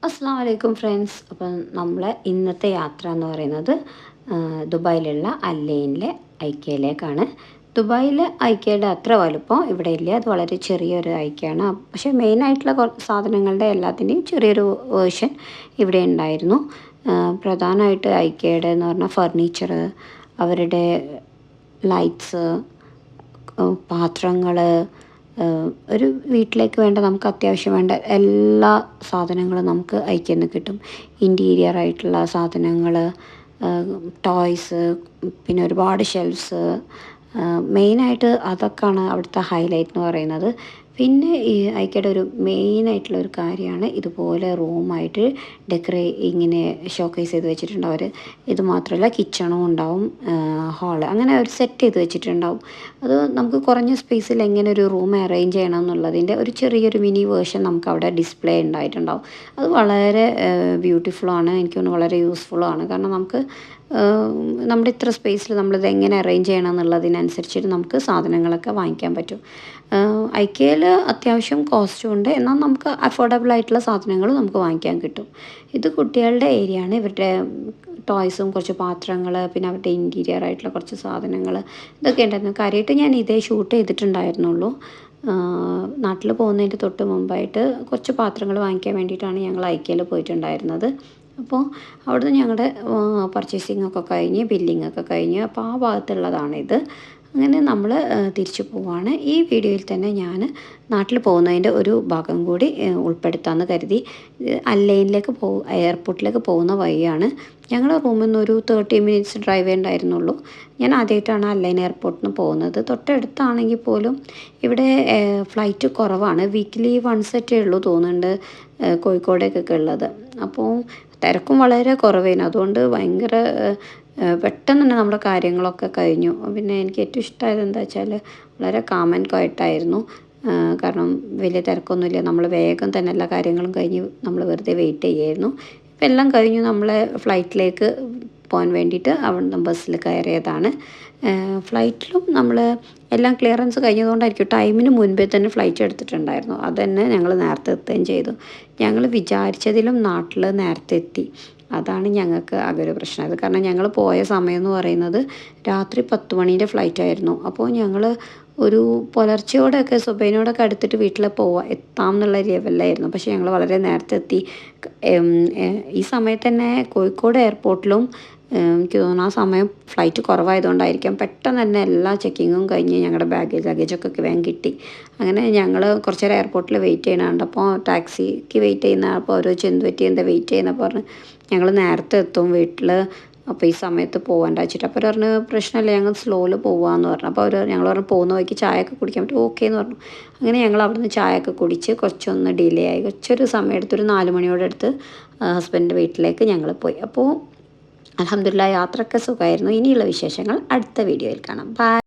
അസ്സലാമു അലൈക്കും ഫ്രണ്ട്സ്. അപ്പം നമ്മളെ ഇന്നത്തെ യാത്ര എന്ന് പറയുന്നത് ദുബായിലുള്ള അല്ലൈനിലെ ഐക്കയിലേക്കാണ്. ദുബായിൽ ഐക്കയുടെ അത്ര വലുപ്പം ഇവിടെ ഇല്ല, അത് വളരെ ചെറിയൊരു ഐക്കയാണ്. പക്ഷേ മെയിനായിട്ടുള്ള സാധനങ്ങളുടെ എല്ലാത്തിൻ്റെയും ചെറിയൊരു വേർഷൻ ഇവിടെ ഉണ്ടായിരുന്നു. പ്രധാനമായിട്ട് ഐക്കയുടെ എന്ന് പറഞ്ഞാൽ ഫർണിച്ചർ, അവരുടെ ലൈറ്റ്സ്, പാത്രങ്ങൾ, ഒരു വീട്ടിലേക്ക് വേണ്ട നമുക്ക് അത്യാവശ്യം വേണ്ട എല്ലാ സാധനങ്ങളും നമുക്ക് ഐക്യയിൽ നിന്ന് കിട്ടും. ഇൻറ്റീരിയർ ആയിട്ടുള്ള സാധനങ്ങൾ, ടോയ്സ്, പിന്നെ ഒരുപാട് ഷെൽഫ്സ്, മെയിനായിട്ട് അതൊക്കെയാണ് അവിടുത്തെ ഹൈലൈറ്റ് എന്ന് പറയുന്നത്. പിന്നെ ഈ ഐക്കയുടെ ഒരു മെയിനായിട്ടുള്ള ഒരു കാര്യമാണ് ഇതുപോലെ റൂമായിട്ട് ഇങ്ങനെ ഷോക്കേസ് ചെയ്ത് വെച്ചിട്ടുണ്ടാവും അവർ. ഇത് മാത്രമല്ല കിച്ചണും ഉണ്ടാവും, ഹാള്, അങ്ങനെ ഒരു സെറ്റ് ചെയ്ത് വെച്ചിട്ടുണ്ടാവും. അത് നമുക്ക് കുറഞ്ഞ സ്പേസിൽ എങ്ങനെ ഒരു റൂം അറേഞ്ച് ചെയ്യണം എന്നുള്ളതിൻ്റെ ഒരു ചെറിയൊരു മിനി വേർഷൻ നമുക്ക് അവിടെ ഡിസ്പ്ലേ ഉണ്ടായിട്ടുണ്ടാവും. അത് വളരെ ബ്യൂട്ടിഫുള്ളാണ്, എനിക്ക് തോന്നുന്നു വളരെ യൂസ്ഫുള്ളാണ്. കാരണം നമുക്ക് നമ്മുടെ ഇത്ര സ്പേസിൽ നമ്മളിത് എങ്ങനെ അറേഞ്ച് ചെയ്യണം എന്നുള്ളതിനനുസരിച്ചിട്ട് നമുക്ക് സാധനങ്ങളൊക്കെ വാങ്ങിക്കാൻ പറ്റും. ഐക്കയിൽ അത്യാവശ്യം കോസ്റ്റും ഉണ്ട്, എന്നാൽ നമുക്ക് അഫോർഡബിൾ ആയിട്ടുള്ള സാധനങ്ങൾ നമുക്ക് വാങ്ങിക്കാൻ കിട്ടും. ഇത് കുട്ടികളുടെ ഏരിയ ആണ്. ഇവരുടെ ടോയ്സും കുറച്ച് പാത്രങ്ങൾ, പിന്നെ അവരുടെ ഇൻറ്റീരിയർ ആയിട്ടുള്ള കുറച്ച് സാധനങ്ങൾ, ഇതൊക്കെ ഉണ്ടായിരുന്നു. കാര്യമായിട്ട് ഞാൻ ഇതേ ഷൂട്ട് ചെയ്തിട്ടുണ്ടായിരുന്നുള്ളൂ. നാട്ടിൽ പോകുന്നതിൻ്റെ തൊട്ട് മുമ്പായിട്ട് കുറച്ച് പാത്രങ്ങൾ വാങ്ങിക്കാൻ വേണ്ടിയിട്ടാണ് ഞങ്ങൾ ഐക്കയിൽ പോയിട്ടുണ്ടായിരുന്നത്. അപ്പോൾ അവിടുന്ന് ഞങ്ങളുടെ പർച്ചേസിംഗ് ഒക്കെ കഴിഞ്ഞ് ബില്ലിംഗ് ഒക്കെ കഴിഞ്ഞ് അപ്പോൾ ആ ഭാഗത്തുള്ളതാണിത്. അങ്ങനെ നമ്മൾ തിരിച്ചു പോവുകയാണ്. ഈ വീഡിയോയിൽ തന്നെ ഞാൻ നാട്ടിൽ പോകുന്നതിൻ്റെ ഒരു ഭാഗം കൂടി ഉൾപ്പെടുത്താമെന്ന് കരുതി. അല്ലൈനിലേക്ക് എയർപോർട്ടിലേക്ക് പോകുന്ന വഴിയാണ്. ഞങ്ങളുടെ റൂമിൽ നിന്ന് ഒരു 30 മിനിറ്റ്സ് ഡ്രൈവേ ഉണ്ടായിരുന്നുള്ളൂ. ഞാൻ ആദ്യമായിട്ടാണ് അല്ലൈൻ എയർപോർട്ടിൽ നിന്ന് പോകുന്നത്. തൊട്ടടുത്താണെങ്കിൽ പോലും ഇവിടെ ഫ്ലൈറ്റ് കുറവാണ്. വീക്കിലി വൺസെറ്റേ ഉള്ളൂ തോന്നുന്നുണ്ട് കോഴിക്കോടേക്കൊക്കെ ഉള്ളത്. അപ്പോൾ തിരക്കും വളരെ കുറവേനു. അതുകൊണ്ട് ഭയങ്കര പെട്ടെന്ന് തന്നെ നമ്മുടെ കാര്യങ്ങളൊക്കെ കഴിഞ്ഞു. പിന്നെ എനിക്ക് ഏറ്റവും ഇഷ്ടമായത് എന്താ വെച്ചാൽ വളരെ കാം ആൻഡ് ക്വയറ്റായിരുന്നു. കാരണം വലിയ തിരക്കൊന്നുമില്ല. നമ്മൾ വേഗം തന്നെ എല്ലാ കാര്യങ്ങളും കഴിഞ്ഞ് നമ്മൾ വെറുതെ വെയിറ്റ് ചെയ്യായിരുന്നു. ഇപ്പം എല്ലാം കഴിഞ്ഞു. നമ്മളെ ഫ്ലൈറ്റിലേക്ക് പോകാൻ വേണ്ടിയിട്ട് അവിടെ ബസ്സിൽ കയറിയതാണ്. ഫ്ലൈറ്റിലും നമ്മൾ എല്ലാം ക്ലിയറൻസ് കഴിഞ്ഞതുകൊണ്ടായിരിക്കും ടൈമിന് മുൻപേ തന്നെ ഫ്ലൈറ്റ് എടുത്തിട്ടുണ്ടായിരുന്നു. അത് തന്നെ ഞങ്ങൾ നേരത്തെ എത്തുകയും ചെയ്തു. ഞങ്ങൾ വിചാരിച്ചതിലും നാട്ടിൽ നേരത്തെ എത്തി. അതാണ് ഞങ്ങൾക്ക് ആകെ ഒരു പ്രശ്നമായത്. കാരണം ഞങ്ങൾ പോയ സമയം എന്ന് പറയുന്നത് രാത്രി 10 മണീൻ്റെ ഫ്ലൈറ്റായിരുന്നു. അപ്പോൾ ഞങ്ങൾ ഒരു പുലർച്ചയോടെയൊക്കെ സുബൈനോടൊക്കെ അടുത്തിട്ട് വീട്ടിൽ എത്താം എന്നുള്ള ലെവലിലായിരുന്നു. പക്ഷേ ഞങ്ങൾ വളരെ നേരത്തെ എത്തി. ഈ സമയത്ത് തന്നെ കോഴിക്കോട് എയർപോർട്ടിലും എനിക്ക് തോന്നുന്നു ആ സമയം ഫ്ലൈറ്റ് കുറവായതുകൊണ്ടായിരിക്കാം പെട്ടെന്ന് തന്നെ എല്ലാ ചെക്കിങ്ങും കഴിഞ്ഞ് ഞങ്ങളുടെ ലഗേജൊക്കെ വേഗം കിട്ടി. അങ്ങനെ ഞങ്ങൾ കുറച്ച് നേരം എയർപോർട്ടിൽ വെയിറ്റ് ചെയ്യണുണ്ട്. അപ്പോൾ ടാക്സിക്ക് വെയിറ്റ് ചെയ്യുന്ന അപ്പോൾ ഓരോ ചെന്തുപറ്റി എന്താ വെയിറ്റ് ചെയ്യുന്നപ്പോൾ പറഞ്ഞ് ഞങ്ങൾ നേരത്തെ എത്തും വീട്ടിൽ, അപ്പോൾ ഈ സമയത്ത് പോകേണ്ട വെച്ചിട്ട്. അപ്പോൾ പറഞ്ഞു പ്രശ്നമില്ല, ഞങ്ങൾ സ്ലോയിൽ പോകാമെന്ന് പറഞ്ഞു. അപ്പോൾ ഞങ്ങൾ പറഞ്ഞു പോകുന്ന വഴിക്ക് ചായയൊക്കെ കുടിക്കാൻ പറ്റും, ഓക്കെ എന്ന് പറഞ്ഞു. അങ്ങനെ ഞങ്ങൾ അവിടുന്ന് ചായയൊക്കെ കുടിച്ച് കുറച്ചൊന്ന് ഡിലേ ആയി. കുറച്ചൊരു സമയം എടുത്ത് ഒരു 4 മണിയോടെ അടുത്ത് ഹസ്ബൻഡിൻ്റെ വീട്ടിലേക്ക് ഞങ്ങൾ പോയി. അപ്പോൾ അൽഹംദുലില്ലാ യാത്രയൊക്കെ സുഖമായിരുന്നു. ഇനിയുള്ള വിശേഷങ്ങൾ അടുത്ത വീഡിയോയിൽ കാണാം. ബൈ.